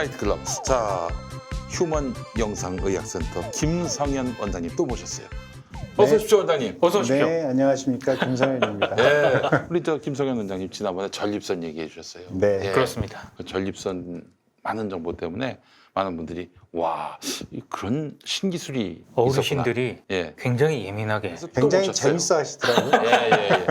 나이트 클럽. 자, 휴먼 영상의학센터 김성현 원장님 또 모셨어요. 어서 오십시오, 원장님. 어서 오십시오. 네, 안녕하십니까. 김성현입니다. 네, 우리 저 김성현 원장님 지난번에 전립선 얘기해 주셨어요. 네. 예, 그렇습니다. 그 전립선 많은 정보 때문에 많은 분들이 와, 그런 신기술이 어르신들이 있었구나. 예. 굉장히 예민하게 그래서 또 굉장히 모셨어요. 재밌어 하시더라고요. 예, 예, 예.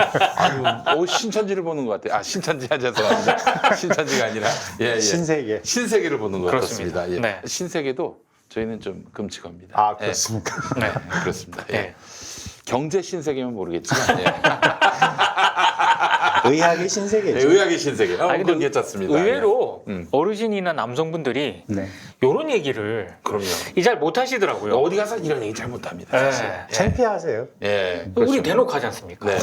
아유, 신천지를 보는 것 같아요. 아, 신천지야, 죄송합니다. 신천지가 아니라, 예, 예. 신세계. 신세계를 보는 것 그렇습니다. 같습니다. 예. 네. 신세계도 저희는 좀 금치겁니다. 아, 예. 그렇습니까? 네. 그렇습니다. 예. 네. 경제 신세계면 모르겠지만, 예. 의학의 신세계죠. 네, 의학의 신세계. 아니, 근데 그건 괜찮습니다. 의외로 예. 어르신이나 남성분들이 네. 이런 얘기를 그럼요. 잘 못하시더라고요. 어디 가서 이런 얘기 잘 못합니다. 사실. 네. 창피하세요. 예. 우리 대놓고 하지 않습니까? 네.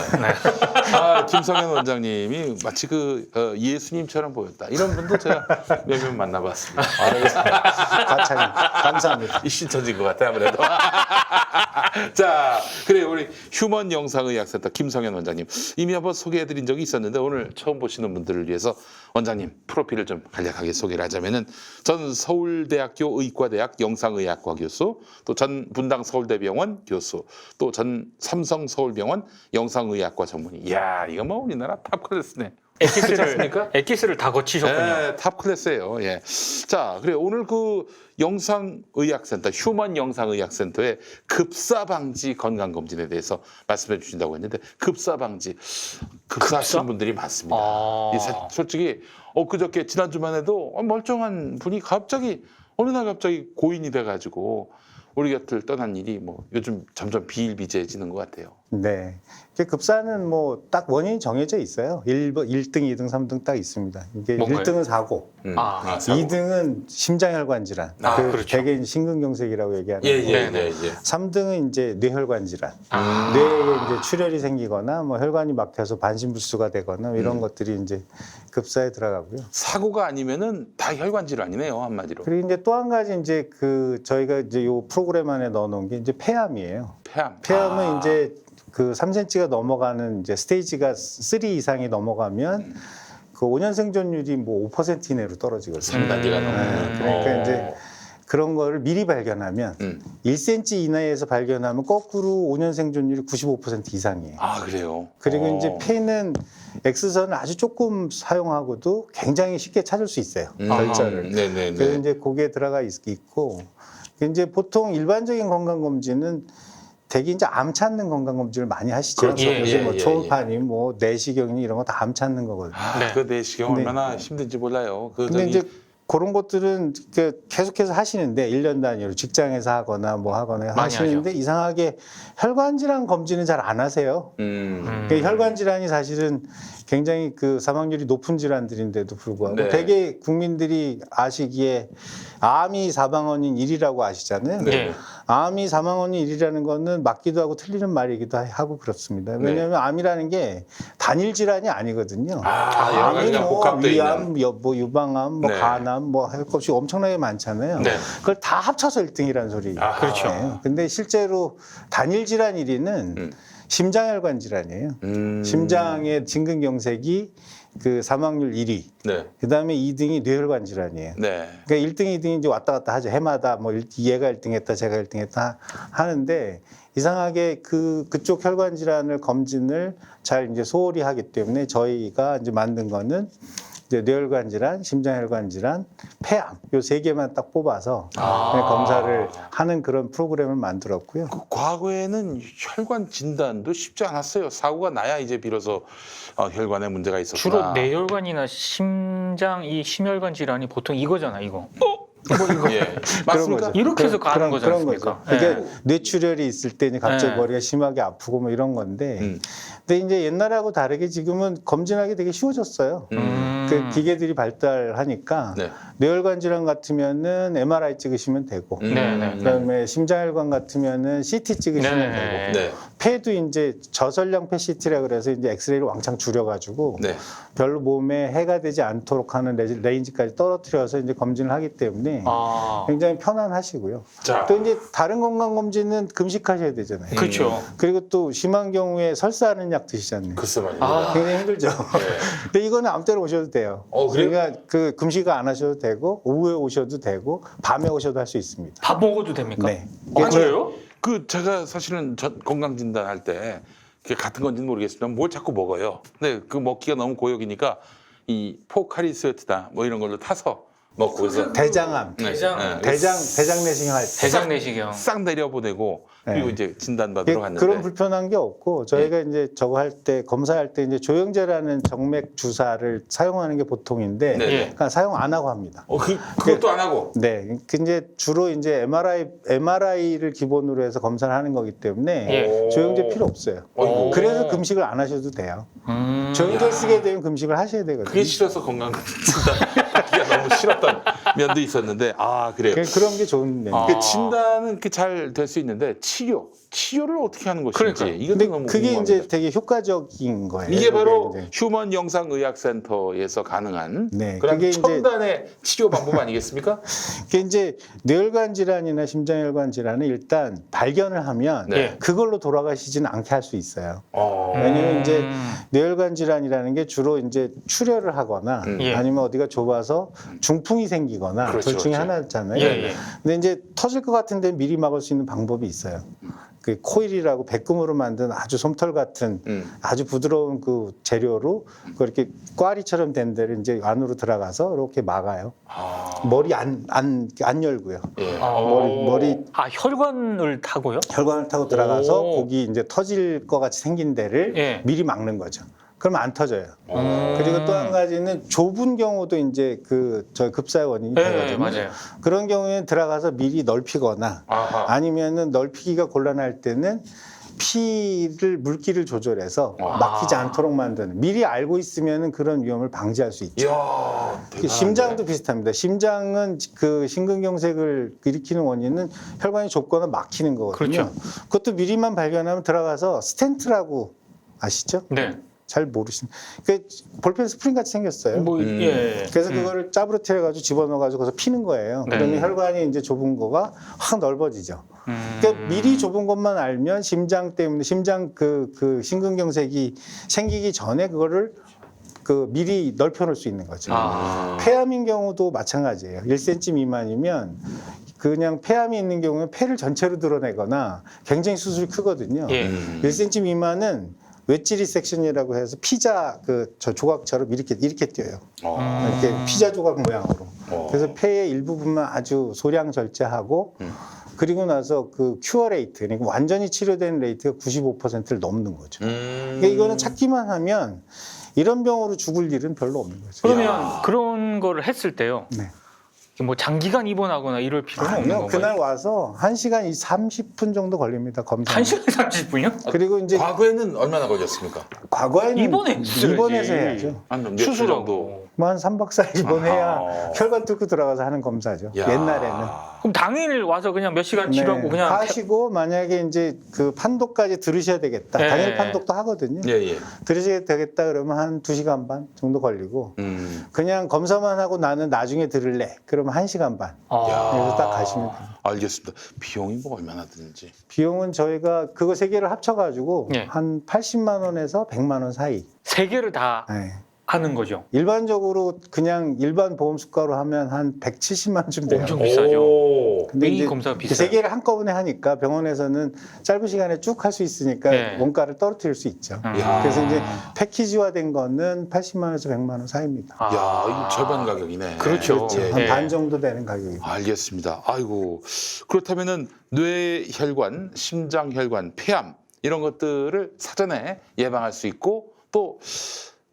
아, 김성현 원장님이 마치 그 예수님처럼 보였다. 이런 분도 제가 몇 명 만나봤습니다. 과찬 감사합니다. 이 신천지인 것 같아 아무래도. 자, 그래 우리 휴먼 영상의학센터 김성현 원장님 이미 한번 소개해드린 적이 있었는데 오늘 처음 보시는 분들을 위해서 원장님 프로필을 좀 간략하게 소개를 하자면은 전 서울대학교 의과대학 영상의학과 교수, 또 전 분당 서울대병원 교수, 또 전 삼성 서울병원 영상의학과 전문의. 이야, 이거 뭐 우리나라 탑 클래스네. 엑기스를 다 거치셨군요. 네, 탑 클래스예요. 예. 자, 그래 오늘 그 영상의학센터, 휴먼 영상의학센터의 급사 방지 건강 검진에 대해서 말씀해 주신다고 했는데 급사 방지, 급사하시는 분들이 많습니다. 아. 솔직히 그저께 지난주만 해도 멀쩡한 분이 갑자기 어느 날 갑자기 고인이 돼가지고 우리 곁을 떠난 일이 뭐 요즘 점점 비일비재해지는 것 같아요. 네. 이게 급사는 뭐 딱 원인이 정해져 있어요. 1등, 2등, 3등 딱 있습니다. 이게 뭔가요? 1등은 사고, 사고. 2등은 심장혈관 질환. 그렇죠. 대개 심근경색이라고 얘기하는 예, 거. 예, 예, 예. 3등은 이제 뇌혈관 질환. 뇌에 이제 출혈이 생기거나 뭐 혈관이 막혀서 반신불수가 되거나 이런 것들이 이제 급사에 들어가고요. 사고가 아니면은 다 혈관 질환이네요, 한마디로. 그리고 이제 또 한 가지 이제 그 저희가 이제 요 프로그램 안에 넣어놓은 게 이제 폐암이에요. 폐암. 폐암은 이제 그 3cm가 넘어가는 이제 스테이지가 3 이상이 넘어가면 그 5년 생존율이 뭐 5% 이내로 떨어지거든요. 3단계가 넘으면. 그러니까 이제 그런 거를 미리 발견하면 1cm 이내에서 발견하면 거꾸로 5년 생존율이 95% 이상이에요. 아, 그래요? 그리고 이제 폐는 X선을 아주 조금 사용하고도 굉장히 쉽게 찾을 수 있어요. 결절을. 네네네. 그래서 이제 거기에 들어가 있고 이제 보통 일반적인 건강검진은 대개 이제 암 찾는 건강검진을 많이 하시죠. 그렇죠. 요즘 예, 뭐 예, 초음파니 뭐 내시경이 이런 거 다 암 찾는 거거든요. 아, 네. 그 내시경 근데- 얼마나 힘든지 몰라요. 그 근데 저기 이제 그런 것들은 계속해서 하시는데 1년 단위로 직장에서 하거나 뭐 하거나 많이 하시는데 이상하게 혈관 질환 검진은 잘 안 하세요. 그러니까 혈관 질환이 사실은 굉장히 그 사망률이 높은 질환들인데도 불구하고 네. 되게 국민들이 아시기에 암이 사망 원인 1위라고 아시잖아요. 네. 암이 사망 원인 1위라는 거는 맞기도 하고 틀리는 말이기도 하고 그렇습니다. 왜냐하면 암이라는 게 단일 질환이 아니거든요. 여러 암이 가지가 뭐 복합돼 위암, 있는. 뭐 유방암, 뭐 네. 간암, 뭐 할 것 없이 엄청나게 많잖아요. 네. 그걸 다 합쳐서 1등이라는 소리. 아, 그렇죠. 근데 실제로 단일 질환 1위는 심장혈관 질환이에요. 음. 심장의 심근경색이 그 사망률 1위. 네. 그다음에 2등이 뇌혈관 질환이에요. 네. 그러니까 1등, 2등이 이제 왔다 갔다 하죠. 해마다 뭐 얘가 1등했다, 제가 1등했다 하는데 이상하게 그쪽 혈관 질환을 검진을 잘 이제 소홀히 하기 때문에 저희가 이제 만든 거는 이제 뇌혈관 질환, 심장혈관 질환, 폐암 요 세 개만 딱 뽑아서 그냥 검사를 하는 그런 프로그램을 만들었고요. 그 과거에는 혈관 진단도 쉽지 않았어요. 사고가 나야 이제 비로소 혈관에 문제가 있었구나. 주로 뇌혈관이나 심장 이 심혈관 질환이 보통 이거잖아, 이거. 예. 맞습니까? 거죠. 이렇게 해서 가는 거지 그런 않습니까? 거죠. 그러니까 네. 뇌출혈이 있을 때 이제 갑자기 네. 머리가 심하게 아프고 뭐 이런 건데, 근데 이제 옛날하고 다르게 지금은 검진하기 되게 쉬워졌어요. 그 기계들이 발달하니까 네. 뇌혈관 질환 같으면은 MRI 찍으시면 되고, 네. 그다음에 심장혈관 같으면은 CT 찍으시면 네. 되고, 네. 폐도 이제 저설량 PET-CT라 그래서 이제 엑스레이를 왕창 줄여가지고 네. 별로 몸에 해가 되지 않도록 하는 레인지까지 떨어뜨려서 이제 검진을 하기 때문에 아, 굉장히 편안하시고요. 자. 또 이제 다른 건강 검진은 금식하셔야 되잖아요. 그렇죠. 그리고 또 심한 경우에 설사하는 약 드시잖아요. 글쎄 말입니다. 아. 굉장히 힘들죠. 근데 이거는 아무 때나 오셔도 돼요. 그래요? 그러니까 그 금식 안 하셔도 되고 오후에 오셔도 되고 밤에 오셔도 할 수 있습니다. 밥 먹어도 됩니까? 네. 그래요? 그 제가 사실은 건강 진단할 때 그게 같은 건지는 모르겠지만 뭘 자꾸 먹어요. 근데 그 먹기가 너무 고역이니까 이 포카리스웨트다 뭐 이런 걸로 타서 먹고 그래서 대장암, 대장. 대장 내시경 할 때. 대장 내시경. 싹 내려보내고 그리고 네. 이제 진단 받으러 갔는데 그런 불편한 게 없고 저희가 이제 저거 할 때 검사할 때 이제 조영제라는 정맥 주사를 사용하는 게 보통인데 네. 그러니까 사용 안 하고 합니다. 그것도 안 하고 네, 그 이제 주로 이제 MRI를 기본으로 해서 검사를 하는 거기 때문에 예. 조영제 필요 없어요. 어이구. 그래서 금식을 안 하셔도 돼요. 조영제 쓰게 되면 금식을 하셔야 되거든요. 그게 싫어서 건강 진단 받기가 너무 싫었던 면도 있었는데 그래요. 그런 게 좋은 면이에요. 아. 그 진단은 잘 될 수 있는데 치료를 어떻게 하는 것인지 그러니까요. 이것도 근데 너무 그게 궁금합니다. 이제 되게 효과적인 거예요. 이게 바로 이제. 휴먼 영상의학센터에서 가능한 네, 그런 그게 이제- 첨단의 치료 방법 아니겠습니까? 그게 이제 뇌혈관 질환이나 심장혈관 질환은 일단 발견을 하면 네. 그걸로 돌아가시지는 않게 할 수 있어요. 어. 왜냐면 이제 뇌혈관 질환이라는 게 주로 이제 출혈을 하거나 예. 아니면 어디가 좁아서 중풍이 생기거나 그렇죠, 둘 중에 그렇죠. 하나잖아요. 예, 예. 근데 이제 터질 것 같은데 미리 막을 수 있는 방법이 있어요. 그 코일이라고 백금으로 만든 아주 솜털 같은 아주 부드러운 그 재료로 그렇게 꽈리처럼 된 데를 이제 안으로 들어가서 이렇게 막아요. 머리 안 열고요. 예. 머리 아, 혈관을 타고요? 혈관을 타고 들어가서 오. 거기 이제 터질 것 같이 생긴 데를 예. 미리 막는 거죠. 그러면 안 터져요. 음. 그리고 또 한 가지는 좁은 경우도 이제 저 급사의 원인이 네, 되거든요. 맞아요. 그런 경우에는 들어가서 미리 넓히거나 아하. 아니면은 넓히기가 곤란할 때는 물기를 조절해서 아. 막히지 않도록 만드는 미리 알고 있으면은 그런 위험을 방지할 수 있죠. 이야, 대단한데. 심장도 비슷합니다. 심장은 그 심근경색을 일으키는 원인은 혈관이 좁거나 막히는 거거든요. 그렇죠. 그것도 미리만 발견하면 들어가서 스텐트라고 아시죠? 네. 잘 모르시는. 그 볼펜 스프링 같이 생겼어요. 뭐, 예. 그래서 그거를 짜부르트려 가지고 집어넣어 가지고 거기서 피는 거예요. 네. 그러면 혈관이 이제 좁은 거가 확 넓어지죠. 그러니까 미리 좁은 것만 알면 심장 때문에 심장 그 심근경색이 생기기 전에 그거를 미리 넓혀 놓을 수 있는 거죠. 폐암인 경우도 마찬가지예요. 1cm 미만이면 그냥 폐암이 있는 경우는 폐를 전체로 드러내거나 굉장히 수술이 크거든요. 예. 1cm 미만은 웨지 리섹션이라고 해서 피자 저 조각처럼 이렇게 뛰어요. 이렇게 피자 조각 모양으로. 그래서 폐의 일부분만 아주 소량 절제하고 그리고 나서 그 큐어 레이트, 그러니까 완전히 치료되는 레이트가 95%를 넘는 거죠. 그러니까 이거는 찾기만 하면 이런 병으로 죽을 일은 별로 없는 거죠. 그러면 그런 거를 했을 때요. 네. 뭐 장기간 입원하거나 이럴 필요는 없는 아니요, 건가요? 그날 와서 1시간 30분 정도 걸립니다. 검사. 1시간 30분이요? 그리고 이제 과거에는 얼마나 걸렸습니까? 과거에는 입원해야죠. 입원해서 해야죠. 한 며칠 정도. 뭐 한 3박 4일 입원해야 아하. 혈관 뚫고 들어가서 하는 검사죠. 야. 옛날에는. 그럼 당일 와서 그냥 몇 시간 치료하고 네, 그냥 하시고 만약에 이제 그 판독까지 들으셔야 되겠다. 네. 당일 판독도 하거든요. 예. 들으셔야 되겠다 그러면 한 2시간 반 정도 걸리고 그냥 검사만 하고 나는 나중에 들을래. 그러면 1시간 반. 그래서 딱 가시면 됩니다. 알겠습니다. 비용이 뭐 얼마나 드는지. 비용은 저희가 그거 세 개를 합쳐가지고 네. 한 80만 원에서 100만 원 사이. 세 개를 다 네. 하는 거죠. 일반적으로 그냥 일반 보험 수가로 하면 한 170만 원쯤 돼요. 엄청 비싸죠. 근데 이 이제 검사가 세 비싸요. 개를 한꺼번에 하니까 병원에서는 짧은 시간에 쭉 할 수 있으니까 네. 원가를 떨어뜨릴 수 있죠. 야. 그래서 이제 패키지화된 거는 80만 원에서 100만 원 사이입니다. 야, 이거 절반 가격이네. 그렇죠. 예, 한 예. 반 정도 되는 가격입니다. 알겠습니다. 아이고. 그렇다면은 뇌혈관, 심장혈관, 폐암 이런 것들을 사전에 예방할 수 있고 또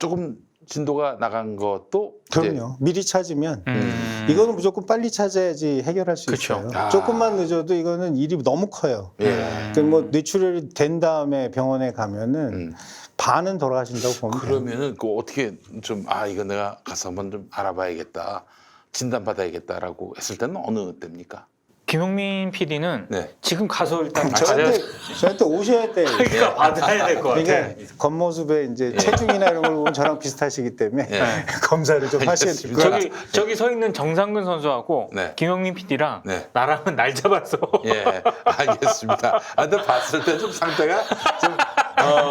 조금 진도가 나간 것도 이제 그럼요. 미리 찾으면 이거는 이거는 무조건 빨리 찾아야지 해결할 수 그쵸. 있어요. 아. 조금만 늦어도 이거는 일이 너무 커요. 예. 그뭐 뇌출혈이 된 다음에 병원에 가면은 음. 반은 돌아가신다고 보면 돼요. 그러면은 그 어떻게 좀 이거 내가 가서 한번 좀 알아봐야겠다. 진단받아야겠다라고 했을 때는 어느 때입니까? 김용민 PD는 네. 지금 가서 일단 저한테 오셔야 돼. 그러니까 받아야 될 것 같아. 그러니까 겉모습에 이제 체중이나 이런 걸 보면 저랑 비슷하시기 때문에 예. 검사를 좀 하셔야 될 것 같아요. 저기 서 있는 정상근 선수하고 네. 김용민 PD랑 네. 나랑은 날 잡았어. 예, 알겠습니다. 근데 봤을 때 좀 상태가 좀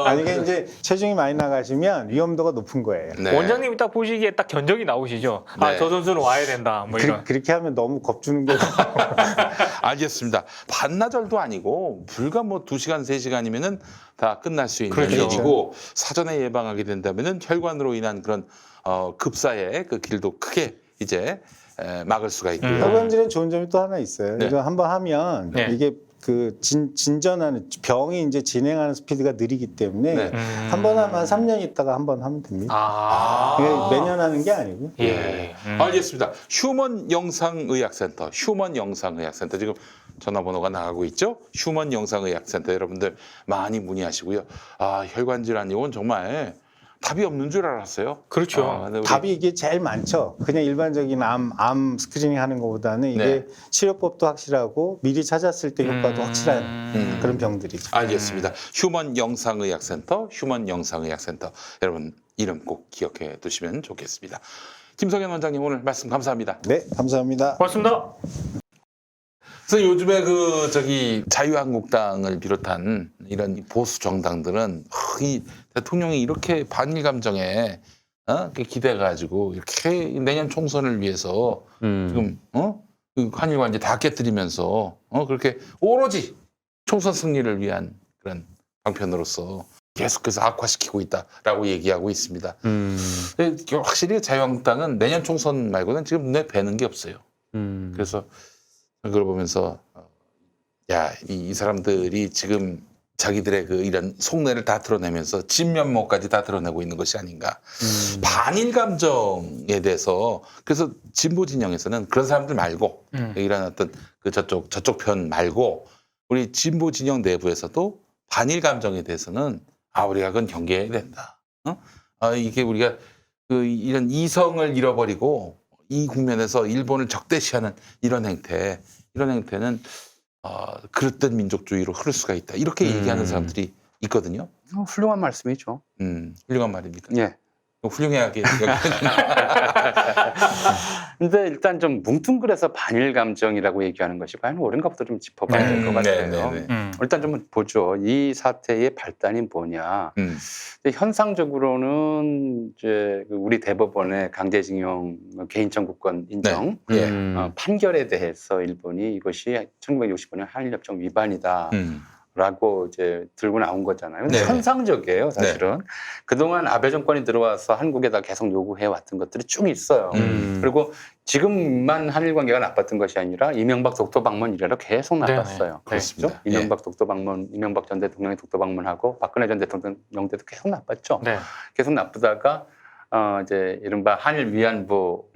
아니 이게 이제 체중이 많이 나가시면 위험도가 높은 거예요. 네. 원장님이 딱 보시기에 딱 견적이 나오시죠. 네. 아, 저 선수는 와야 된다. 뭐 이런. 그렇게 하면 너무 겁주는 거고. 알겠습니다. 반나절도 아니고 불과 뭐 2시간, 3시간이면은 다 끝날 수 있는 그렇죠. 일이고 사전에 예방하게 된다면은 혈관으로 인한 그런 급사의 그 길도 크게 이제 막을 수가 있고요. 혈관질환 좋은 점이 또 하나 있어요. 네. 이거 한번 하면 네. 이게 그 진전하는 병이 이제 진행하는 스피드가 느리기 때문에 네. 한 번 하면 한 3년 있다가 한 번 하면 됩니다. 아. 이게 매년 하는 게 아니고. 예. 알겠습니다. 휴먼 영상의학센터, 휴먼 영상의학센터 지금 전화번호가 나가고 있죠. 휴먼 영상의학센터 여러분들 많이 문의하시고요. 아, 혈관 질환 이건 정말 답이 없는 줄 알았어요. 그렇죠. 근데 우리 답이 이게 제일 많죠. 그냥 일반적인 암 스크리닝 하는 것보다는 이게 네. 치료법도 확실하고 미리 찾았을 때 효과도 확실한 그런 병들이죠. 알겠습니다. 휴먼 영상의학센터, 휴먼 영상의학센터 여러분 이름 꼭 기억해 두시면 좋겠습니다. 김성현 원장님 오늘 말씀 감사합니다. 네, 감사합니다. 고맙습니다. 그래서 요즘에 그 자유한국당을 비롯한 이런 보수 정당들은 이 대통령이 이렇게 반일 감정에 이렇게 기대가지고 이렇게 내년 총선을 위해서 지금 그 한일 관계 다 깨뜨리면서 그렇게 오로지 총선 승리를 위한 그런 방편으로서 계속해서 악화시키고 있다라고 얘기하고 있습니다. 근데 확실히 자유한국당은 내년 총선 말고는 지금 눈에 뵈는 게 없어요. 그래서 그걸 보면서 이 사람들이 지금 자기들의 그 이런 속내를 다 드러내면서 진면목까지 다 드러내고 있는 것이 아닌가. 반일 감정에 대해서 그래서 진보 진영에서는 그런 사람들 말고 이런 어떤 그 저쪽 편 말고 우리 진보 진영 내부에서도 반일 감정에 대해서는 우리가 그건 경계해야 된다. 이게 우리가 그 이런 이성을 잃어버리고 이 국면에서 일본을 적대시하는 이런 행태는 그릇된 민족주의로 흐를 수가 있다. 이렇게 얘기하는 사람들이 있거든요. 훌륭한 말씀이죠. 훌륭한 말입니까? 예. 훌륭하게. 근데 일단 좀 뭉뚱그려서 반일 감정이라고 얘기하는 것이 과연 옳은가부터 좀 짚어봐야 될 것 같아요. 일단 좀 보죠. 이 사태의 발단이 뭐냐. 근데 현상적으로는 이제 우리 대법원의 강제징용 개인청구권 인정 판결에 대해서 일본이 이것이 1965년 한일협정 위반이다. 라고 이제 들고 나온 거잖아요. 근데 네. 현상적이에요, 사실은. 네. 그동안 아베 정권이 들어와서 한국에다 계속 요구해 왔던 것들이 쭉 있어요. 그리고 지금만 한일 관계가 나빴던 것이 아니라 이명박 독도 방문 이래로 계속 나빴어요. 그렇습니다. 이명박 독도 방문, 이명박 전 대통령이 독도 방문하고 박근혜 전 대통령 때도 계속 나빴죠. 네. 계속 나쁘다가 이제 이른바 한일 위안부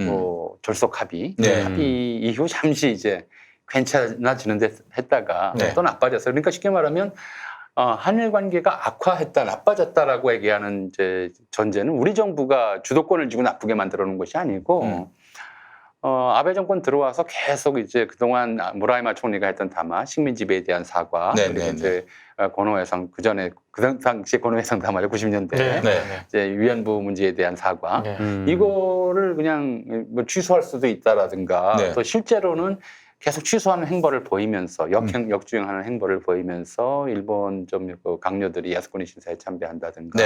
졸속 합의, 합의 이후 잠시 이제 괜찮아지는 데 했다가 또 나빠졌어요. 그러니까 쉽게 말하면 한일 관계가 악화했다, 나빠졌다라고 얘기하는 이제 전제는 우리 정부가 주도권을 쥐고 나쁘게 만들어 놓은 것이 아니고 아베 정권 들어와서 계속 이제 그동안 무라야마 총리가 했던 담화, 식민 지배에 대한 사과, 그리고 이제 고노해상 그 당시에 고노해상 담화죠, 90년대 이제 위안부 문제에 대한 사과, 이거를 그냥 뭐 취소할 수도 있다라든가 또 실제로는 계속 취소하는 행보를 보이면서 역주행하는 행보를 보이면서 일본 좀 강요들이 야스쿠니 신사에 참배한다든가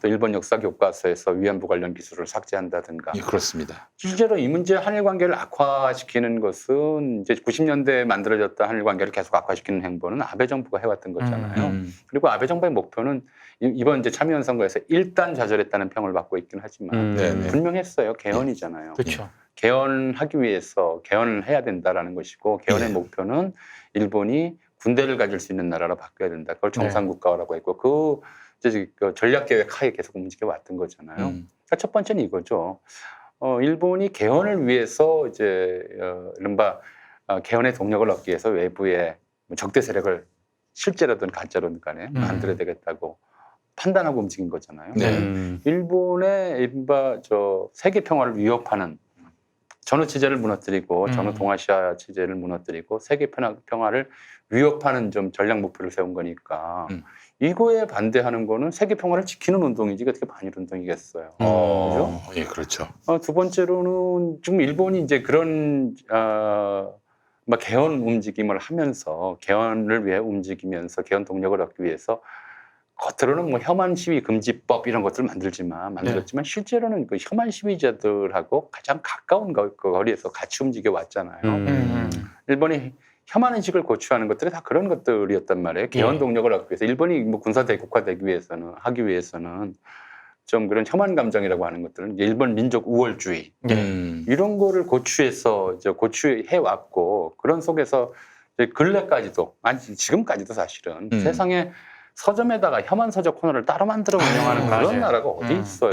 또 일본 역사 교과서에서 위안부 관련 기술을 삭제한다든가 그렇습니다. 실제로 이 문제 한일 관계를 악화시키는 것은 이제 90년대에 만들어졌던 한일 관계를 계속 악화시키는 행보는 아베 정부가 해왔던 거잖아요. 그리고 아베 정부의 목표는 이번 이제 참여연 선거에서 일단 좌절했다는 평을 받고 있긴 하지만 분명했어요. 개헌이잖아요. 그렇죠. 개헌하기 위해서 개헌을 해야 된다라는 것이고 개헌의 목표는 일본이 군대를 가질 수 있는 나라로 바뀌어야 된다. 그걸 정상국가라고 했고 그 전략 계획 하에 계속 움직여 왔던 거잖아요. 그러니까 첫 번째는 이거죠. 일본이 개헌을 위해서 이제 이른바 개헌의 동력을 얻기 위해서 외부의 적대 세력을 실제로든 가짜로든 간에 만들어야 되겠다고 판단하고 움직인 거잖아요. 일본의 이른바 세계 평화를 위협하는 전후 체제를 무너뜨리고 전후 동아시아 체제를 무너뜨리고 세계 평화를 위협하는 좀 전략 목표를 세운 거니까 이거에 반대하는 거는 세계 평화를 지키는 운동이지 어떻게 반일 운동이겠어요. 그죠? 예, 그렇죠. 두 번째로는 지금 일본이 이제 그런 막 개헌 움직임을 하면서 개헌을 위해 움직이면서 개헌 동력을 얻기 위해서 겉으로는 뭐 혐한 시위 금지법 이런 것들을 만들었지만 실제로는 그 혐한 시위자들하고 가장 가까운 거리에서 같이 움직여 왔잖아요. 일본이 혐한 인식을 고취하는 것들이 다 그런 것들이었단 말이에요. 개헌 동력을 얻기 위해서 일본이 뭐 군사 대국화되기 위해서는 하기 위해서는 좀 그런 혐한 감정이라고 하는 것들은 일본 민족 우월주의 이런 거를 고취해서 이제 고취해 왔고 그런 속에서 이제 근래까지도 아니 지금까지도 사실은 세상에 서점에다가 혐한 서적 코너를 따로 만들어 운영하는 그런 나라가 어디 있어요.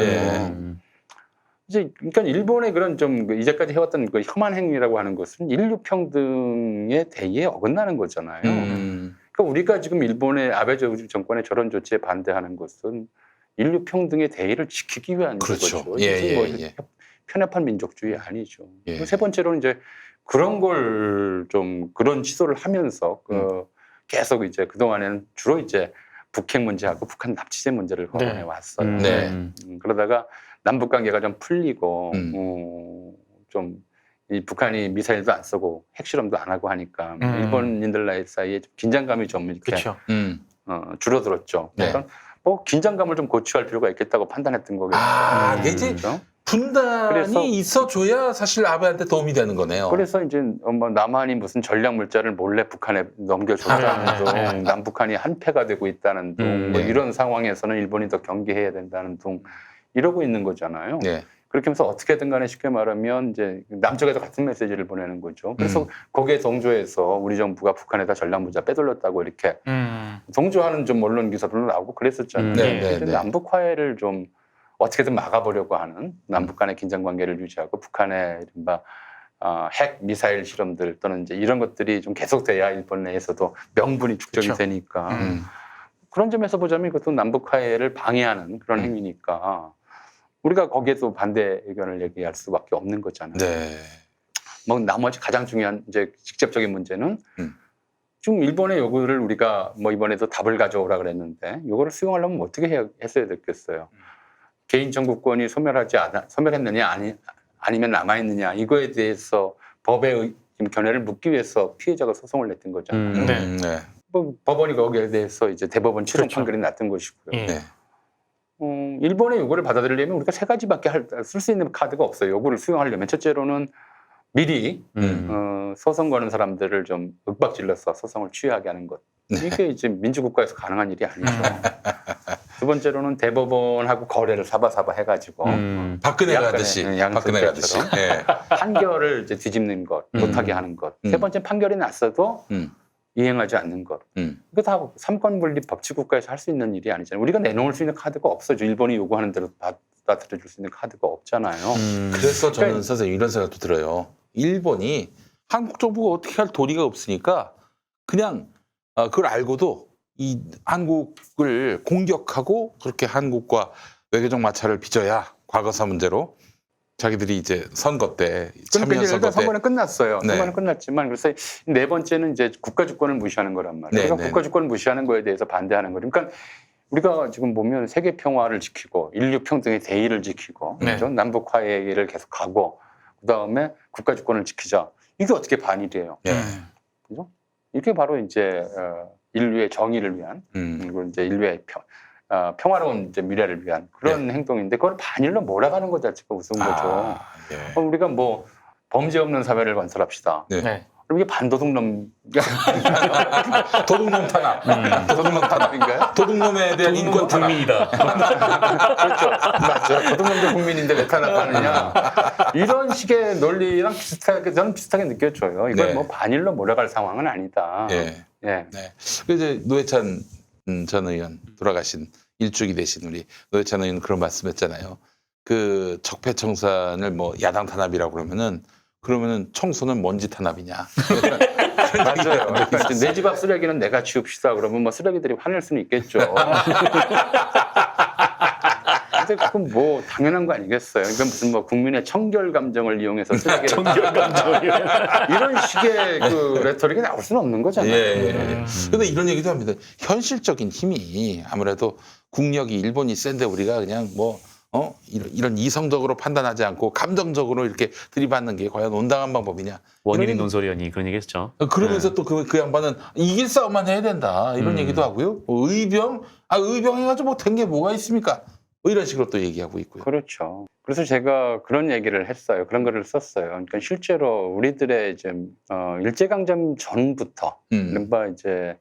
이제 그러니까 일본의 그런 좀 이제까지 해왔던 그 혐한 행위라고 하는 것은 인류 평등의 대의에 어긋나는 거잖아요. 그러니까 우리가 지금 일본의 아베 정권의 저런 조치에 반대하는 것은 인류 평등의 대의를 지키기 위한 그렇죠. 거죠. 편협한 민족주의 아니죠. 세 번째로는 이제 그런 걸 좀 그런 시도를 하면서 계속 이제 그 동안에는 주로 이제 북핵 문제하고 북한 납치제 문제를 거론해 왔어요. 그러다가 남북 관계가 좀 풀리고 좀 이 북한이 미사일도 안 쏘고 핵실험도 안 하고 하니까 일본인들 사이에 긴장감이 좀 이렇게 줄어들었죠. 그러니까 뭐 긴장감을 좀 고취할 필요가 있겠다고 판단했던 거겠죠. 이게 이제 그렇죠? 분단이 있어줘야 사실 아베한테 도움이 되는 거네요. 그래서 이제 뭐 남한이 무슨 전략 물자를 몰래 북한에 넘겨줬다는 둥, 남북한이 한패가 되고 있다는 둥, 뭐 이런 상황에서는 일본이 더 경계해야 된다는 둥 이러고 있는 거잖아요. 그렇게 하면서 어떻게든 간에 쉽게 말하면 이제 남쪽에도 같은 메시지를 보내는 거죠. 그래서 거기에 동조해서 우리 정부가 북한에다 전략 물자 빼돌렸다고 이렇게 동조하는 좀 언론 기사들도 나오고 그랬었잖아요. 근데 남북 화해를 좀 어떻게든 막아보려고 하는 남북 간의 긴장 관계를 유지하고 북한의 이른바 핵 미사일 실험들 또는 이제 이런 것들이 좀 계속돼야 일본 내에서도 명분이 축적이 되니까 그런 점에서 보자면 이것도 남북 화해를 방해하는 그런 행위니까 우리가 거기에도 반대 의견을 얘기할 수밖에 없는 거잖아요. 뭐 나머지 가장 중요한 이제 직접적인 문제는 지금 일본의 요구를 우리가 뭐 이번에도 답을 가져오라 그랬는데 요거를 수용하려면 어떻게 했어야 됐겠어요. 개인 정부권이 소멸했느냐 아니면 남아있느냐 이거에 대해서 법의 견해를 묻기 위해서 피해자가 소송을 냈던 거잖아요. 뭐 법원이 거기에 대해서 이제 대법원 최종 판결이 났던 것이고요. 일본의 요구를 받아들이려면 우리가 세 가지밖에 쓸 수 있는 카드가 없어요. 요구를 수용하려면 첫째로는 미리 소송 거는 사람들을 좀 윽박질러서 소송을 취하게 하는 것. 이게 이제 민주국가에서 가능한 일이 아니죠. 두 번째로는 대법원하고 거래를 사바사바 해가지고 박근혜 가듯이 판결을 이제 뒤집는 것, 못하게 하는 것. 세 번째 판결이 났어도 이행하지 않는 것. 이거 다 삼권 분립 법치국가에서 할 수 있는 일이 아니잖아요. 우리가 내놓을 수 있는 카드가 없어요. 일본이 요구하는 대로 받아들여줄 수 있는 카드가 없잖아요. 그래서 저는 선생님 이런 생각도 들어요. 일본이 한국 정부가 어떻게 할 도리가 없으니까 그냥 그걸 알고도 이 한국을 공격하고 그렇게 한국과 외교적 마찰을 빚어야 과거사 문제로 자기들이 이제 선거 때 참여 선거 때 선거는 끝났어요. 선거는 끝났지만 그래서 네 번째는 이제 국가 주권을 무시하는 거란 말이에요. 그래서 국가 주권을 무시하는 거에 대해서 반대하는 거예요. 그러니까 우리가 지금 보면 세계 평화를 지키고 인류 평등의 대의를 지키고 그렇죠? 남북 화해를 계속 가고 그다음에 국가 주권을 지키자. 이게 어떻게 반일이에요? 그죠? 이게 바로 이제 인류의 정의를 위한 그리고 이제 인류의 평화로운 이제 미래를 위한 그런 행동인데 그걸 반일로 몰아가는 것 자체가 우스운 거죠. 우리가 뭐 범죄 없는 사회를 건설합시다. 그럼 이게 반도둑놈 도둑놈 탄압. 도둑놈 탄압인가요? 도둑놈에 대한 인권 탄압. 국민이다. 그렇죠. 맞죠. 도둑놈도 국민인데 왜 탄압하느냐. 이런 식의 논리랑 저는 비슷하게 느껴져요. 이건 뭐 반일로 몰아갈 상황은 아니다. 이제 노회찬 전 의원 돌아가신 일주기 되신 우리 노회찬 의원 그런 말씀했잖아요. 그 적폐청산을 뭐 야당 탄압이라고 그러면은 청소는 먼지 탄압이냐. 맞아요. 내 집 앞 쓰레기는 내가 치웁시다. 그러면 뭐 쓰레기들이 화낼 수는 있겠죠. 근데 그건 뭐 당연한 거 아니겠어요? 이건 무슨 뭐 국민의 청결 감정을 이용해서 쓰레기를 청결 감정. 이런 식의 그 레토릭이 나올 수는 없는 거잖아요. 예. 근데 이런 얘기도 합니다. 현실적인 힘이 아무래도 국력이 일본이 센데 우리가 그냥 뭐 이런 이성적으로 판단하지 않고 감정적으로 이렇게 들이받는 게 과연 온당한 방법이냐. 원일인 이런 논설위원이 그런 얘기 했죠. 그러면서 또 그 양반은 이길 싸움만 해야 된다. 이런 얘기도 하고요. 의병 해가지고 뭐 된 게 뭐가 있습니까? 뭐 이런 식으로 또 얘기하고 있고요. 그렇죠. 그래서 제가 그런 얘기를 했어요. 그런 글을 썼어요. 그러니까 실제로 우리들의 이제 일제강점 전부터 이른바 이제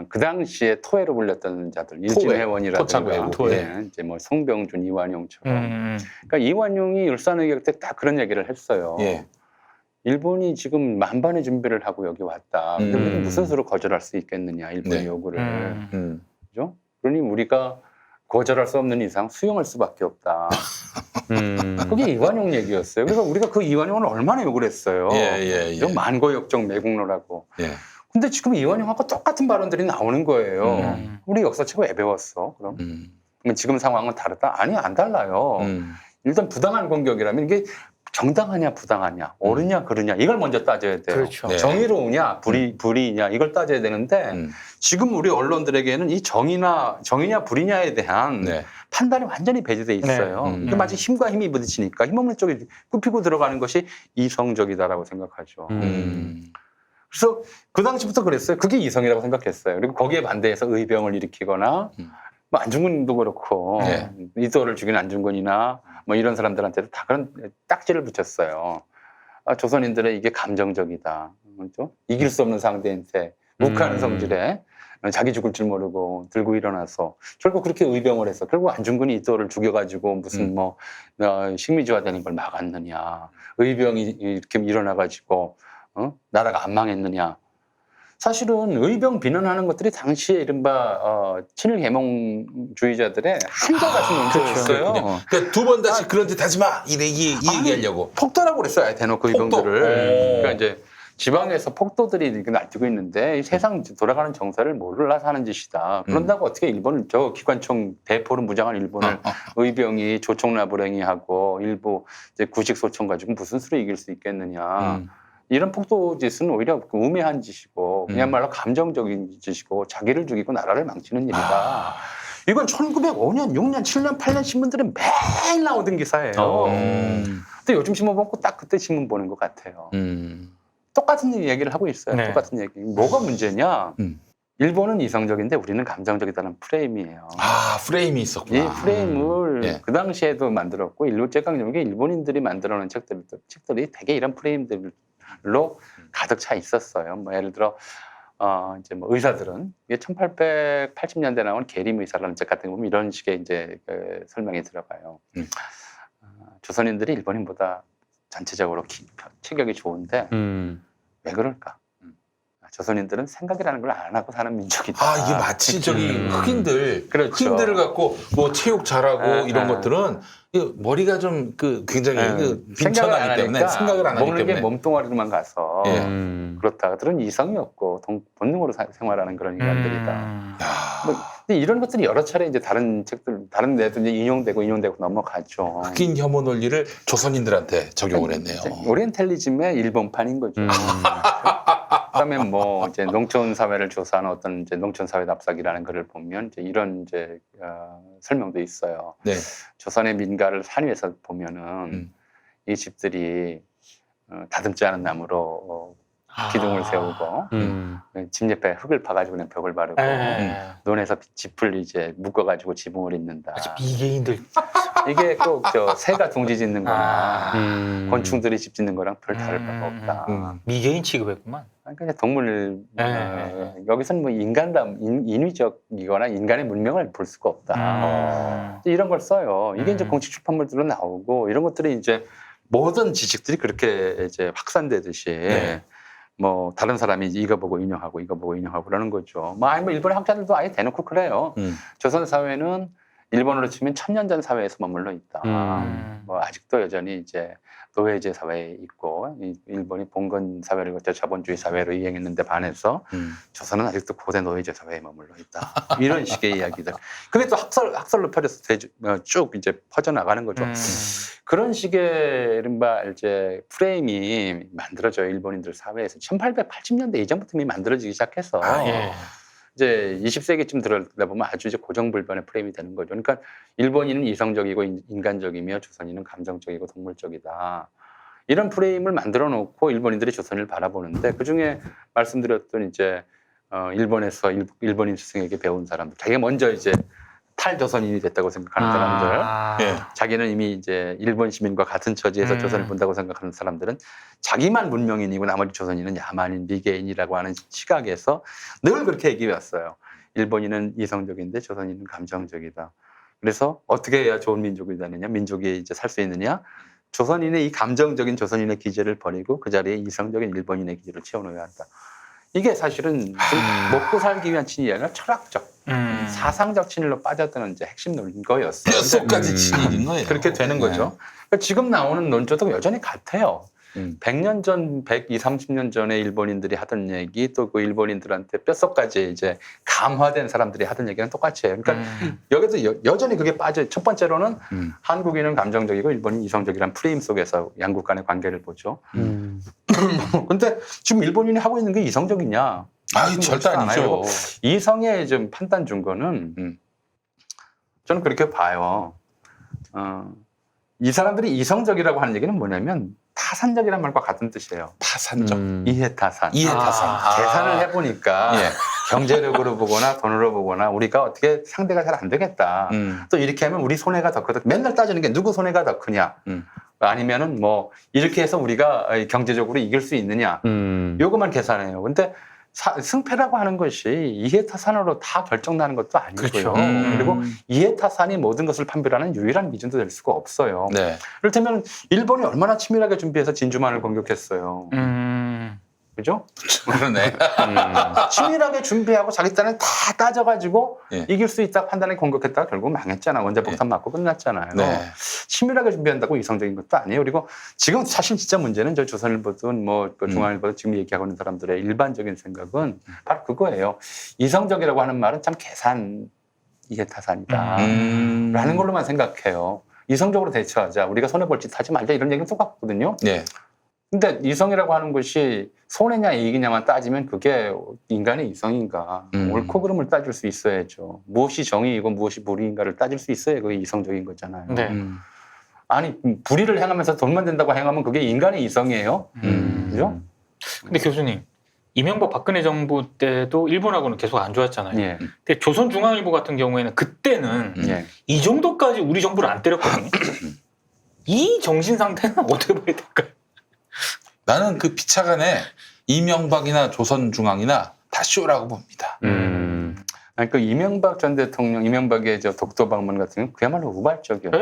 그 당시에 토해로 불렸던 자들, 일진회원이라든가, 토해. 이제 뭐 송병준, 이완용처럼. 그러니까 이완용이 울산의격 때 딱 그런 얘기를 했어요. 예. 일본이 지금 만반의 준비를 하고 여기 왔다. 근데 우리는 무슨 수로 거절할 수 있겠느냐, 일본의 네. 요구를. 그죠? 그러니 우리가 거절할 수 없는 이상 수용할 수밖에 없다. 그게 이완용 얘기였어요. 그래서 우리가 그 이완용을 얼마나 욕을 했어요. 예. 만고역적 매국노라고. 예. 근데 지금 이완용하고 똑같은 발언들이 나오는 거예요. 우리 역사책을 왜 배웠어? 그럼 지금 상황은 다르다? 아니, 안 달라요. 일단 부당한 공격이라면 이게 정당하냐 부당하냐 옳으냐 그르냐 이걸 먼저 따져야 돼요. 그렇죠. 네. 정의로우냐 불의냐 이걸 따져야 되는데 지금 우리 언론들에게는 이 정의냐 불의냐에 대한 네. 판단이 완전히 배제돼 있어요. 네. 이게 마치 힘과 힘이 부딪히니까 힘없는 쪽이 굽히고 들어가는 것이 이성적이다라고 생각하죠. 그래서 그 당시부터 그랬어요. 그게 이성이라고 생각했어요. 그리고 거기에 반대해서 의병을 일으키거나 뭐 안중근도 그렇고 네. 이도를 죽인 안중근이나 뭐 이런 사람들한테도 다 그런 딱지를 붙였어요. 조선인들의 이게 감정적이다. 그렇죠? 이길 수 없는 상대한테 묵하는 성질에 자기 죽을 줄 모르고 들고 일어나서 결국 그렇게 의병을 해서 결국 안중근이 이도를 죽여가지고 무슨 뭐 식민지화되는 걸 막았느냐. 의병이 이렇게 일어나가지고 나라가 안 망했느냐. 사실은 의병 비난하는 것들이 당시에 이른바 친일 계몽주의자들의 한자 같은 논조였어요. 그러니까 두 번 다시 그런 짓 하지 마. 이 얘기하려고. 폭도라고 그랬어요. 아예 대놓고 폭도. 의병들을. 그러니까 이제 지방에서 폭도들이 이렇게 날뛰고 있는데 이 세상 돌아가는 정사를 몰라서 하는 짓이다. 그런다고 어떻게 일본을 기관총 대포로 무장한 일본을 의병이 조총나불행위하고 일부 이제 구식소총 가지고 무슨 수로 이길 수 있겠느냐. 이런 폭도 짓은 오히려 우매한 짓이고 그야말로 감정적인 짓이고 자기를 죽이고 나라를 망치는 일이다. 이건 1905년, 6년, 7년, 8년 신문들은 매일 나오던 기사예요. 근데 요즘 신문 보고 딱 그때 신문 보는 것 같아요. 똑같은 얘기를 하고 있어요. 네. 똑같은 얘기. 뭐가 문제냐? 일본은 이성적인데 우리는 감정적이다는 프레임이에요. 프레임이 있었구나. 이 프레임을 예. 그 당시에도 만들었고 일제강점기 일본인들이 만들어놓은 책들이 되게 이런 프레임들로 가득 차 있었어요. 뭐 예를 들어 이제 뭐 의사들은 이게 1880년대 나온 계림 의사라는 책 같은 거 보면 이런 식의 이제 그 설명이 들어가요. 조선인들이 일본인보다 전체적으로 체격이 좋은데 왜 그럴까? 조선인들은 생각이라는 걸 안 하고 사는 민족이다. 이게 마치 저기 흑인들, 그렇죠. 흑인들을 갖고 뭐 체육 잘하고 네, 이런 네. 것들은 머리가 좀 굉장히 생각을 안 빈천하기 때문에 하니까 생각을 안 하기 먹는 때문에 게 몸뚱아리로만 가서 그렇다. 그들은 이성이 없고 본능으로 생활하는 그런 인간들이다. 뭐 이런 것들이 여러 차례 이제 다른 책들, 다른 데도 이제 인용되고 넘어가죠. 흑인 혐오 논리를 조선인들한테 적용을 했네요. 오리엔탈리즘의 일본판인 거죠. 그다음에 뭐 이제 농촌 사회를 조사하는 어떤 이제 농촌 사회 답사기라는 글을 보면 이제 이런 이제 설명도 있어요. 네. 조선의 민가를 산 위에서 보면은 이 집들이 다듬지 않은 나무로 기둥을 세우고 집 옆에 흙을 파가지고 그냥 벽을 바르고 논에서 짚을 이제 묶어가지고 지붕을 잇는다. 미개인들. 이게 꼭 저 새가 둥지 짓는 거나 곤충들이 집 짓는 거랑 별 다를 바가 없다. 미개인 취급했구만. 그러니까 동물 여기서는 뭐 인위적이거나 인간의 문명을 볼 수가 없다. 이런 걸 써요. 이게 이제 공식 출판물들로 나오고 이런 것들이 이제 모든 지식들이 그렇게 이제 확산되듯이 뭐 다른 사람이 이거 보고 인용하고 이거 보고 인용하고 그러는 거죠. 뭐 일본의 학자들도 아예 대놓고 그래요. 조선 사회는 일본으로 치면 1000년 전 사회에서 머물러 있다. 뭐 아직도 여전히 이제 노예제 사회에 있고 일본이 봉건 사회를 거쳐 자본주의 사회로 이행했는데 반해서 조선은 아직도 고대 노예제 사회에 머물러 있다. 이런 식의 이야기들. 그게 또 학설로 펴져서 쭉 이제 퍼져나가는 거죠. 그런 식의 이른바 이제 프레임이 만들어져요. 일본인들 사회에서 1880년대 이전부터 이미 만들어지기 시작해서 예. 이제 20세기쯤 들어다 보면 아주 이제 고정불변의 프레임이 되는 거죠. 그러니까 일본인은 이성적이고 인간적이며 조선인은 감정적이고 동물적이다. 이런 프레임을 만들어 놓고 일본인들이 조선을 바라보는데 그 중에 말씀드렸던 이제 일본에서 일본인 스승에게 배운 사람들, 자기가 먼저 이제 탈조선인이 됐다고 생각하는 사람들, 예. 자기는 이미 이제 일본 시민과 같은 처지에서 조선을 본다고 생각하는 사람들은 자기만 문명인이고 나머지 조선인은 야만인, 미개인이라고 하는 시각에서 늘 그렇게 얘기해 왔어요. 일본인은 이성적인데 조선인은 감정적이다. 그래서 어떻게 해야 좋은 민족이 되느냐, 민족이 이제 살 수 있느냐, 조선인의 이 감정적인 조선인의 기제를 버리고 그 자리에 이성적인 일본인의 기제를 채워넣어야 한다. 이게 사실은 먹고 살기 위한 친일이 아니라 철학적, 사상적 친일로 빠져드는 이제 핵심 논거였어요. 뼛속까지 친일인 거예요. 그렇게 되는 거죠. 그러니까 지금 나오는 논조도 여전히 같아요. 100년 전, 120, 30년 전에 일본인들이 하던 얘기, 또 그 일본인들한테 뼛속까지 이제 감화된 사람들이 하던 얘기는 똑같이 해요. 그러니까 여기서 여전히 그게 빠져. 첫 번째로는 한국인은 감정적이고 일본인 이성적이라는 프레임 속에서 양국 간의 관계를 보죠. 근데 지금 일본인이 하고 있는 게 이성적이냐? 절대 아니죠. 이성에 좀 판단 준 거는 저는 그렇게 봐요. 이 사람들이 이성적이라고 하는 얘기는 뭐냐면 타산적이라는 말과 같은 뜻이에요. 타산적. 이해타산. 이해타산. 계산을 해보니까 예. 경제력으로 보거나 돈으로 보거나 우리가 어떻게 상대가 잘 안 되겠다. 또 이렇게 하면 우리 손해가 더 크다. 맨날 따지는 게 누구 손해가 더 크냐. 아니면은 뭐 이렇게 해서 우리가 경제적으로 이길 수 있느냐. 요것만 계산해요. 근데 승패라고 하는 것이 이해타산으로 다 결정나는 것도 아니고요. 그렇죠. 그리고 이해타산이 모든 것을 판별하는 유일한 기준도 될 수가 없어요. 네. 그렇다면 일본이 얼마나 치밀하게 준비해서 진주만을 공격했어요. 그죠? 그러네. 치밀하게 준비하고 자기 딴에 다 따져가지고 예. 이길 수 있다 판단에 공격했다가 결국 망했잖아. 원자 폭탄 맞고 끝났잖아요. 네. 치밀하게 준비한다고 이성적인 것도 아니에요. 그리고 지금 사실 진짜 문제는 저 조선일보든 뭐 중앙일보든 지금 얘기하고 있는 사람들의 일반적인 생각은 바로 그거예요. 이성적이라고 하는 말은 참 계산 이해타산이다. 라는 걸로만 생각해요. 이성적으로 대처하자. 우리가 손해볼 짓 하지 말자. 이런 얘기는 똑같거든요. 네. 근데 이성이라고 하는 것이 손해냐 이익이냐만 따지면 그게 인간의 이성인가. 옳고 그름을 따질 수 있어야죠. 무엇이 정의이고 무엇이 불의인가를 따질 수 있어야 그게 이성적인 거잖아요. 네. 아니 불의를 행하면서 돈만 된다고 행하면 그게 인간의 이성이에요. 그죠? 근데 교수님, 이명박 박근혜 정부 때도 일본하고는 계속 안 좋았잖아요. 예. 근데 조선중앙일보 같은 경우에는 그때는 예. 이 정도까지 우리 정부를 안 때렸거든요. 이 정신 상태는 어떻게 봐야 될까요? 나는 그 피차간에 이명박이나 조선중앙이나 다 쇼라고 봅니다. 아니, 그 이명박 전 대통령, 이명박의 저 독도 방문 같은 경우는 그야말로 우발적이었죠.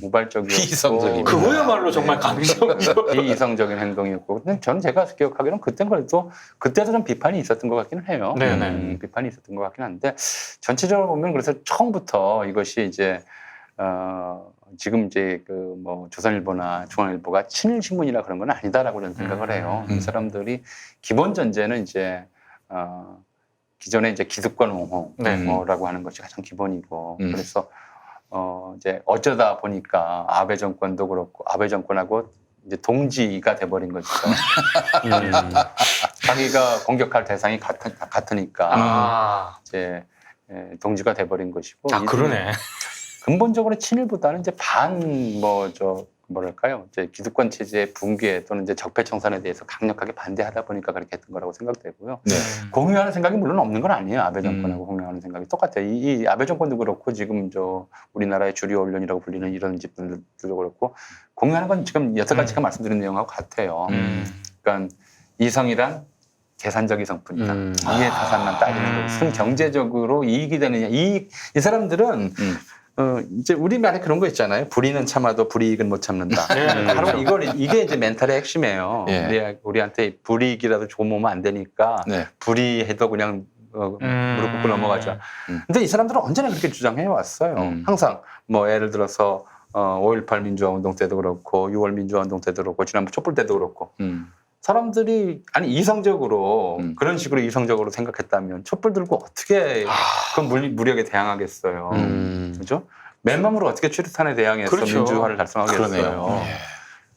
우발적이었고. 비이성적인. 그거야말로 정말 감정적. 비이성적인 행동이었고. 근데 저는 제가 기억하기로는 그때도 좀 비판이 있었던 것 같기는 해요. 네네. 비판이 있었던 것 같긴 한데, 전체적으로 보면 그래서 처음부터 이것이 이제, 지금 이제 그 뭐 조선일보나 중앙일보가 친일 신문이나 그런 건 아니다라고 저는 생각을 해요. 이 사람들이 기본 전제는 이제 기존에 이제 기득권 옹호라고 하는 것이 가장 기본이고 그래서 이제 어쩌다 보니까 아베 정권도 그렇고 아베 정권하고 이제 동지가 돼버린 거죠. 자기가 공격할 대상이 같으니까 이제 동지가 돼버린 것이고. 그러네. 근본적으로 친일보다는 이제 뭐랄까요, 이제 기득권 체제의 붕괴 또는 이제 적폐 청산에 대해서 강력하게 반대하다 보니까 그렇게 했던 거라고 생각되고요. 네. 공유하는 생각이 물론 없는 건 아니에요. 아베 정권하고 공유하는 생각이 똑같아요. 이 아베 정권도 그렇고 지금 저 우리나라의 주류 언론이라고 불리는 이런 집들도 그렇고 공유하는 건 지금 여태까지 제가 말씀드린 내용하고 같아요. 그러니까 이성이란 계산적 이성뿐이다. 이해 타산만 따지는 거고 순 경제적으로 이익이 되느냐. 이 사람들은 이제 우리 말에 그런 거 있잖아요. 불의는 참아도 불이익은 못 참는다. 바로 이게 이제 멘탈의 핵심이에요. 예. 우리한테 불이익이라도 조모면 안 되니까 불이해도 그냥 무릎 꿇고 넘어가자. 근데 이 사람들은 언제나 그렇게 주장해 왔어요. 항상 뭐 예를 들어서 5.18 민주화 운동 때도 그렇고 6월 민주화 운동 때도 그렇고 지난번 촛불 때도 그렇고 사람들이 아니 이성적으로 그런 식으로 이성적으로 생각했다면 촛불 들고 어떻게 그 무력에 대항하겠어요. 그죠? 맨몸으로 어떻게 최루탄에 대항해서 그렇죠. 민주화를 달성하겠어요. 그러네요.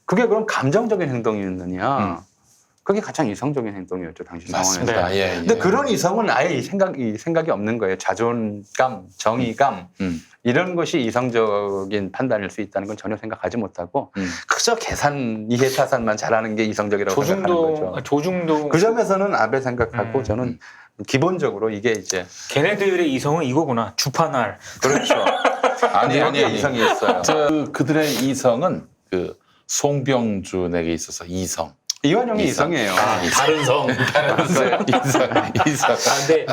그게 그럼 감정적인 행동이었느냐? 그게 가장 이성적인 행동이었죠 당시 상황에서. 맞습니다. 예, 예. 근데 그런 이성은 아예 이 생각이 없는 거예요. 자존감, 정의감 이런 것이 이성적인 판단일 수 있다는 건 전혀 생각하지 못하고 그저 계산 이해타산만 잘하는 게 이성적이라고 생각하는 거죠. 조중동 그 점에서는 아베 생각하고 저는 기본적으로 이게 이제 걔네들의 이성은 이거구나. 주판할. 그렇죠. 아니. 이성이 있어요. 그들의 이성은 그 송병준에게 있어서 이성. 이완용이 이성이에요. 다른 성. 이성. 근데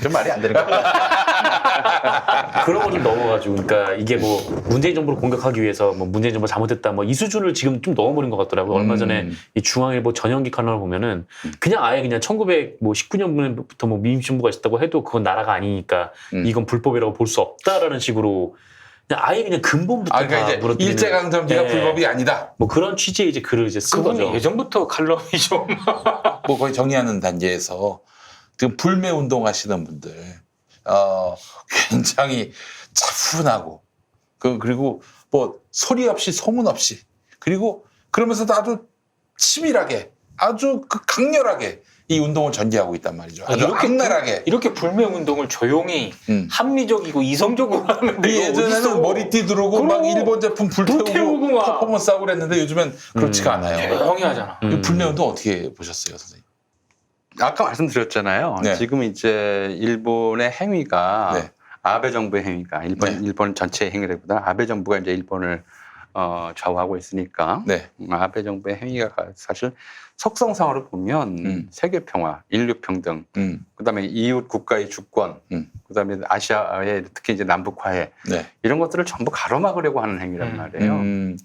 좀 말이 안 되는 것 같아요. 그런 거 좀 넘어가지고, 그러니까 이게 뭐 문재인 정부를 공격하기 위해서 뭐 문재인 정부 잘못했다, 뭐 이 수준을 지금 좀 넘어버린 것 같더라고요. 얼마 전에 이 중앙일보 전현기 칼럼을 보면은 그냥 아예 그냥 1919년부터 뭐 민심부가 있었다고 해도 그건 나라가 아니니까 이건 불법이라고 볼 수 없다라는 식으로 그냥 아예 그냥 근본부터 그러니까 다 이제 무너뜨리는, 일제강점기가 네. 불법이 아니다. 뭐 그런 취지의 이제 글을 이제 쓴 그분이 거죠. 예전부터 칼럼이 좀 뭐 거의 정의하는 단계에서 지금 불매 운동하시는 분들 굉장히 차분하고 그리고 뭐 소리 없이 소문 없이 그리고 그러면서도 아주 치밀하게 아주 강렬하게 이 운동을 전개하고 있단 말이죠. 아주 악랄하게. 이렇게 불매 운동을 조용히 합리적이고 이성적으로 하는데 예전에는 머리띠 두르고 막 일본 제품 불태우고 막. 퍼포먼스 하고 그랬는데 요즘엔 그렇지가 않아요. 조용히 하잖아. 이 불매 운동 어떻게 보셨어요, 선생님? 아까 말씀드렸잖아요. 네. 지금 이제 일본의 행위가 네. 아베 정부의 행위가 일본 전체의 행위보다는 아베 정부가 이제 일본을 좌우하고 있으니까 네. 아베 정부의 행위가 사실 속성상으로 보면 세계 평화, 인류 평등, 그다음에 이웃 국가의 주권, 그다음에 아시아의 특히 이제 남북 화해 네. 이런 것들을 전부 가로막으려고 하는 행위란 말이에요.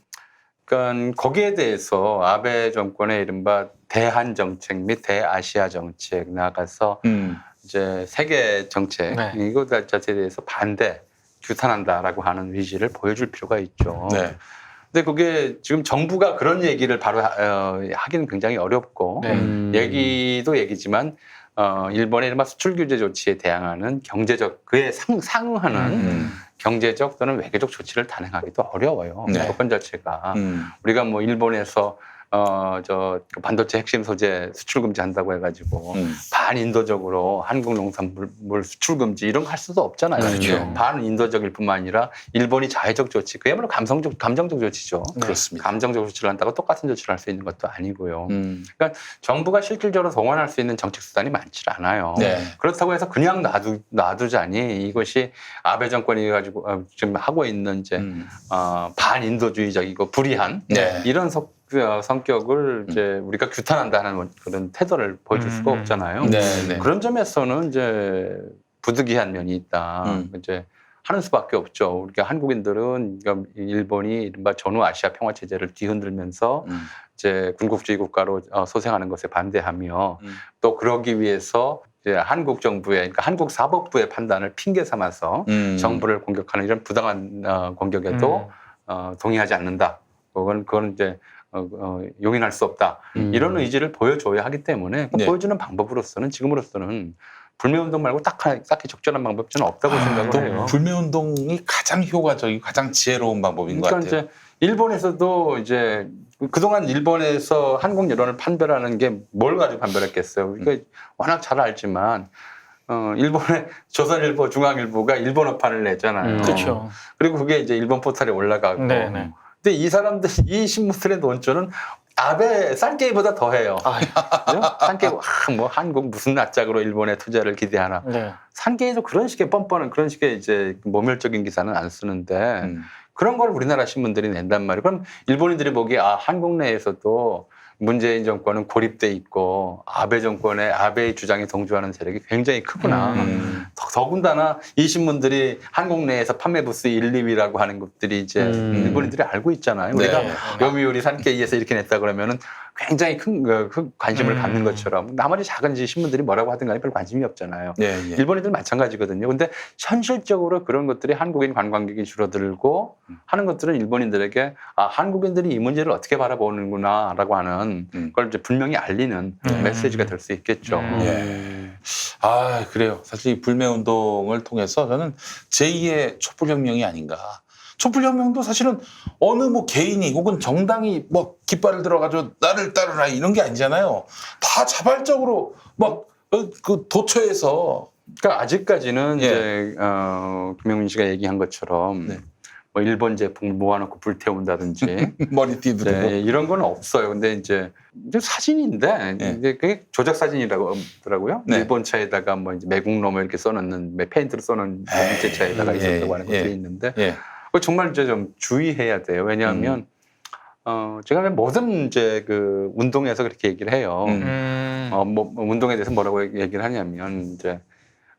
그러니까 거기에 대해서 아베 정권의 이른바 대한 정책 및 대아시아 정책 나아가서 이제 세계 정책 네. 이거 자체에 대해서 반대, 규탄한다라고 하는 의지를 보여줄 필요가 있죠. 네. 근데 그게 지금 정부가 그런 얘기를 바로 하기는 굉장히 어렵고 얘기도 얘기지만 일본의 이른바 수출 규제 조치에 대항하는 경제적 그에 상응하는 경제적 또는 외교적 조치를 단행하기도 어려워요. 네. 조건 자체가 우리가 뭐 일본에서 반도체 핵심 소재 수출 금지한다고 해가지고 반인도적으로 한국 농산물 수출 금지 이런 거 할 수도 없잖아요. 그렇죠. 반인도적일 뿐만 아니라 일본이 자해적 조치, 그야말로 감정적 조치죠. 그렇습니다. 감정적 조치를 한다고 똑같은 조치를 할 수 있는 것도 아니고요. 그러니까 정부가 실질적으로 동원할 수 있는 정책 수단이 많지 않아요. 네. 그렇다고 해서 그냥 놔두자니 이것이 아베 정권이 가지고 지금 하고 있는 이제 반인도주의적이고 불의한 네. 이런 성격을 이제 우리가 규탄한다는 그런 태도를 보여줄 수가 없잖아요. 네, 네. 그런 점에서는 이제 부득이한 면이 있다. 이제 하는 수밖에 없죠. 우리가 한국인들은 일본이 이른바 전후 아시아 평화 체제를 뒤흔들면서 이제 군국주의 국가로 소생하는 것에 반대하며 또 그러기 위해서 이제 한국 정부의 그러니까 한국 사법부의 판단을 핑계 삼아서 정부를 공격하는 이런 부당한 공격에도 동의하지 않는다. 그건 이제 용인할 수 없다. 이런 의지를 보여줘야 하기 때문에 그 네. 보여주는 방법으로서는 지금으로서는 불매운동 말고 딱히 적절한 방법이 저는 없다고 생각을 해요. 불매 운동이 가장 효과적이고 가장 지혜로운 방법인 것 그러니까 같아요. 이제 일본에서도 이제 그동안 일본에서 한국 여론을 판별하는 게 뭘 가지고 판별했겠어요. 그러니까 워낙 잘 알지만 일본의 조선일보, 중앙일보가 일본어판을 냈잖아요. 그렇죠. 그리고 그게 이제 일본 포털에 올라가고. 네, 네. 근데 이 사람들, 이 신문들의 논조는 아베 싼게이보다 더해요. 싼게이, 뭐 한국 무슨 낯짝으로 일본에 투자를 기대하나. 네. 싼게이도 그런 식의 뻔뻔한 그런 식의 이제 모멸적인 기사는 안 쓰는데 그런 걸 우리나라 신문들이 낸단 말이에요. 그럼 일본인들이 보기에 한국 내에서도 문재인 정권은 고립돼 있고 아베 정권의 아베의 주장에 동조하는 세력이 굉장히 크구나. 더군다나 이 신문들이 한국 내에서 판매 부수 1, 2위라고 하는 것들이 이제 일본인들이 알고 있잖아요. 네. 우리가 요미우리 산케이에서 이렇게 냈다 그러면은 굉장히 큰 관심을 갖는 것처럼 나머지 작은 신문들이 뭐라고 하든 간에 별 관심이 없잖아요. 예, 예. 일본인들 마찬가지거든요. 근데 현실적으로 그런 것들이 한국인 관광객이 줄어들고 하는 것들은 일본인들에게 한국인들이 이 문제를 어떻게 바라보는구나라고 하는 걸 이제 분명히 알리는 메시지가 될 수 있겠죠. 예. 아, 그래요. 사실 이 불매운동을 통해서 저는 제2의 촛불혁명이 아닌가. 촛불혁명도 사실은 어느 뭐 개인이 혹은 정당이 뭐 깃발을 들어가지고 나를 따르라 이런 게 아니잖아요. 다 자발적으로 막 그 도처에서. 그러니까 아직까지는 예. 이제 김영민 씨가 얘기한 것처럼 네. 뭐 일본 제품을 모아놓고 불태운다든지 머리띠 두르고. 네, 이런 건 없어요. 근데 이제 사진인데 네. 이제 그게 조작 사진이라고 하더라고요. 네. 일본 차에다가 뭐 이제 매국노을 이렇게 써놓는 페인트로 써놓은 일제 차에다가 있었다고 하는 것들이 있는데 예. 그거 정말 이제 좀 주의해야 돼요. 왜냐하면 제가 모든 이제 그 운동에서 그렇게 얘기를 해요. 뭐 운동에 대해서 뭐라고 얘기를 하냐면 이제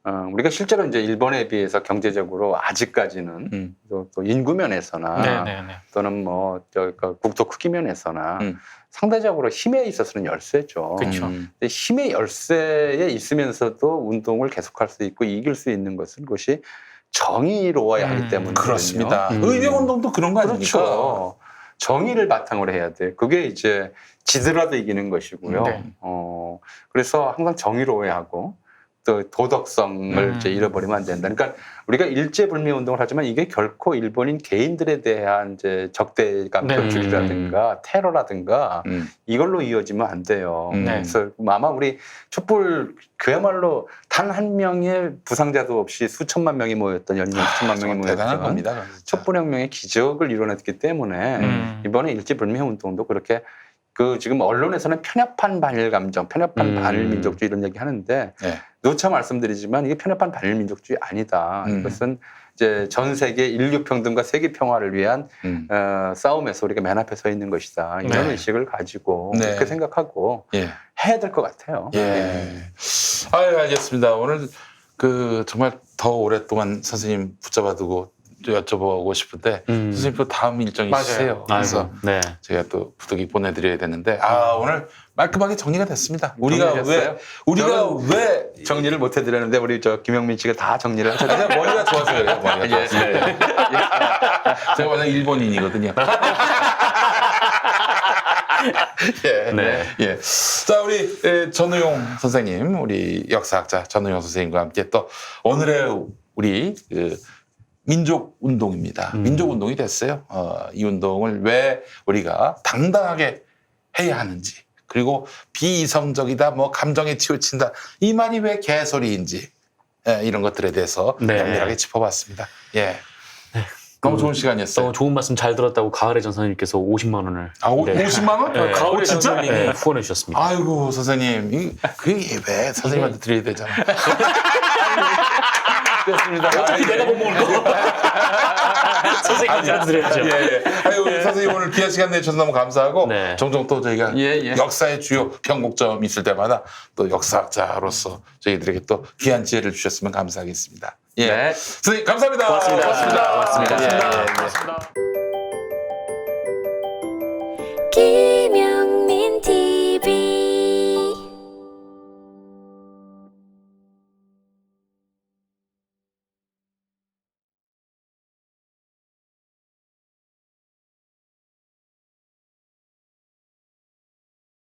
우리가 실제로 이제 일본에 비해서 경제적으로 아직까지는 또 인구 면에서나 또는 뭐 국토 크기 면에서나 상대적으로 힘에 있어서는 열세죠. 그렇죠. 근데 힘의 열세에 있으면서도 운동을 계속할 수 있고 이길 수 있는 것은 그것이 정의로워야 하기 때문에 그렇습니다. 의병운동도 그런 거 아닙니까? 그렇죠. 정의를 바탕으로 해야 돼. 그게 이제 지더라도 이기는 것이고요. 네. 그래서 항상 정의로워야 하고 또 도덕성을 이제 잃어버리면 안 된다. 그러니까 우리가 일제불매 운동을 하지만 이게 결코 일본인 개인들에 대한 이제 적대감 표출이라든가 테러라든가 이걸로 이어지면 안 돼요. 그래서 아마 우리 촛불 그야말로 단 한 명의 부상자도 없이 수천만 명이 모였던 연명 수천만 명이 대단한 모였던 겁니다. 촛불혁명의 기적을 이뤄냈기 때문에 이번에 일제불매 운동도 그렇게 그 지금 언론에서는 편협한 반일 감정, 편협한 반일 민족주의 이런 얘기 하는데 네. 누차 말씀드리지만 이게 편협한 반일 민족주의 아니다. 이것은 이제 전 세계 인류 평등과 세계 평화를 위한 싸움에서 우리가 맨 앞에 서 있는 것이다. 이런 의식을 가지고 네. 그렇게 생각하고 예. 해야 될 것 같아요. 예. 아유, 알겠습니다. 오늘 그 정말 더 오랫동안 선생님 붙잡아 두고 여쭤보고 싶은데 선생님 또 다음 일정이 있으세요. 그래서 네. 제가 또 부득이 보내드려야 되는데 오늘 말끔하게 정리가 됐습니다. 정리됐어요? 우리가 왜 정리를 못 해드렸는데 우리 저 김영민 씨가 다 정리를 하셨어요. 제가 머리가 좋아서 그래요. 머리가 좋아서. 제가 원래 일본인이거든요. 예. 네. 예. 자, 우리 전우용 선생님, 우리 역사학자 전우용 선생님과 함께 또 오늘의 우리 그 민족 운동입니다. 민족 운동이 됐어요. 이 운동을 왜 우리가 당당하게 해야 하는지, 그리고 비이성적이다, 뭐 감정에 치우친다, 이 말이 왜 개소리인지, 이런 것들에 대해서 면밀하게 짚어봤습니다. 예. 너무 좋은 시간이었어요. 좋은 말씀 잘 들었다고 가을의 전선님께서 50만 원을 50만 원? 네. 가을의 진짜? 전선님이 후원해 주셨습니다. 아이고 선생님, 그게 왜 선생님한테 드려야 되잖아. 됐습니다. 어차피 내가 못 먹을 거. 선생님한테 드려야죠. 예. 아유, 선생님 오늘 귀한 시간 내주셔서 너무 감사하고 네. 종종 또 저희가 예. 역사의 주요 변곡점 있을 때마다 또 역사학자로서 저희들에게 또 귀한 지혜를 주셨으면 감사하겠습니다. 예. 네. 선생님 감사합니다. 고맙습니다. 고맙습니다. 고맙습니다. 예. 고맙습니다. 김